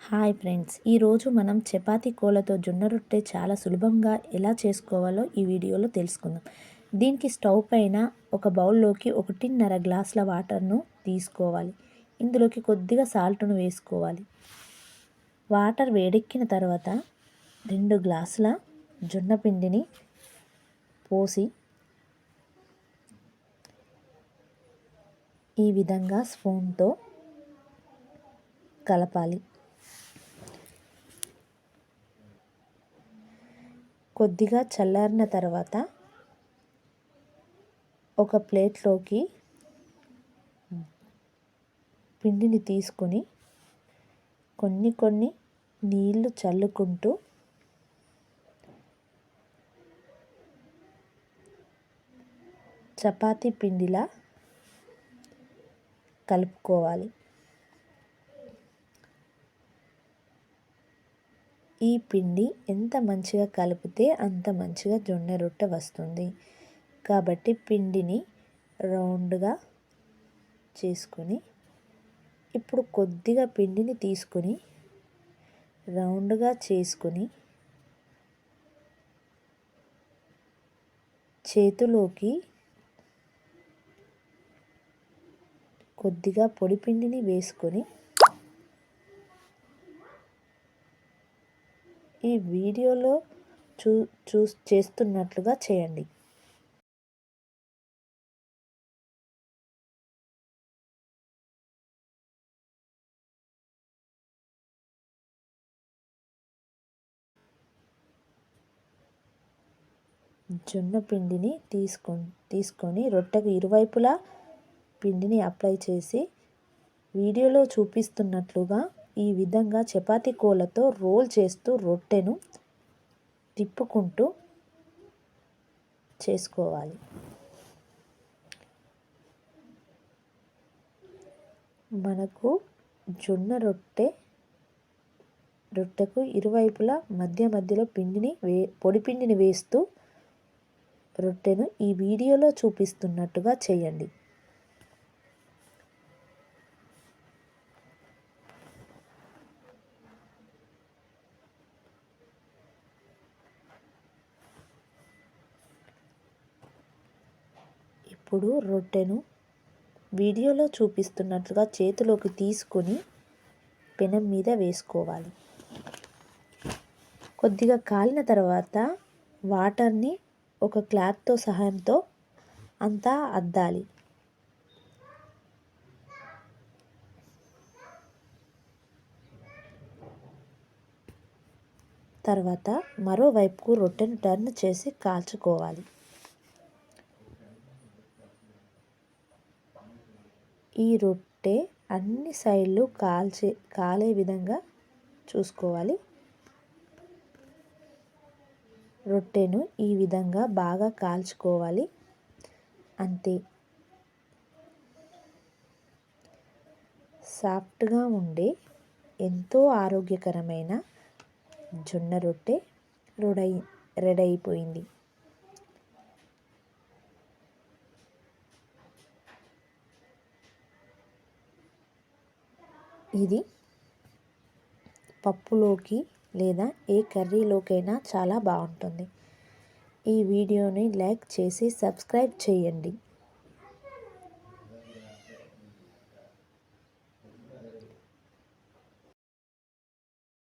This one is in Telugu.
హాయ్ ఫ్రెండ్స్, ఈరోజు మనం చపాతీ కోలతో జొన్న రొట్టె చాలా సులభంగా ఎలా చేసుకోవాలో ఈ వీడియోలో తెలుసుకుందాం. దీనికి స్టవ్ పైన ఒక బౌల్లోకి 1.5 గ్లాసుల వాటర్ను తీసుకోవాలి. ఇందులోకి కొద్దిగా సాల్ట్ను వేసుకోవాలి. వాటర్ వేడెక్కిన తర్వాత 2 గ్లాసుల జొన్న పిండిని పోసి ఈ విధంగా స్పూన్తో కలపాలి. కొద్దిగా చల్లారిన తర్వాత ఒక ప్లేట్లోకి పిండిని తీసుకొని కొన్ని నీళ్లు చల్లుకుంటూ చపాతీ పిండిలా కలుపుకోవాలి. ఈ పిండి ఎంత మంచిగా కలిపితే అంత మంచిగా జొన్న రొట్టె వస్తుంది. కాబట్టి పిండిని రౌండ్గా చేసుకొని ఇప్పుడు కొద్దిగా పిండిని తీసుకొని రౌండ్గా చేసుకొని చేతిలోకి కొద్దిగా పొడి పిండిని వేసుకొని ఈ వీడియోలో చేస్తున్నట్లుగా చేయండి. జొన్న పిండిని తీసుకొని రొట్టెకు ఇరువైపులా పిండిని అప్లై చేసి వీడియోలో చూపిస్తున్నట్లుగా ఈ విధంగా చపాతీ కోలతో రోల్ చేస్తూ రొట్టెను తిప్పుకుంటూ చేసుకోవాలి. మనకు జొన్న రొట్టెకు ఇరువైపులా మధ్యలో పొడి పిండిని వేస్తూ రొట్టెను ఈ వీడియోలో చూపిస్తున్నట్టుగా చేయండి. ఇప్పుడు రొట్టెను వీడియోలో చూపిస్తున్నట్లుగా చేతిలోకి తీసుకొని పెనం మీద వేసుకోవాలి. కొద్దిగా కాలిన తర్వాత వాటర్ని ఒక క్లాత్తో సహాయంతో అంతా అద్దాలి. తర్వాత మరోవైపుకు రొట్టెను టర్న్ చేసి కాల్చుకోవాలి. ఈ రొట్టె అన్ని సైడ్లు కాలే విధంగా చూసుకోవాలి. రొట్టెను ఈ విధంగా బాగా కాల్చుకోవాలి. అంతే. సాఫ్ట్గా ఉండే ఎంతో ఆరోగ్యకరమైన జొన్న రొట్టె రెడీ అయిపోయింది. ఇది పప్పులోకి లేదా ఏ కర్రీలోకైనా చాలా బాగుంటుంది. ఈ వీడియోని లైక్ చేసి సబ్స్క్రైబ్ చేయండి.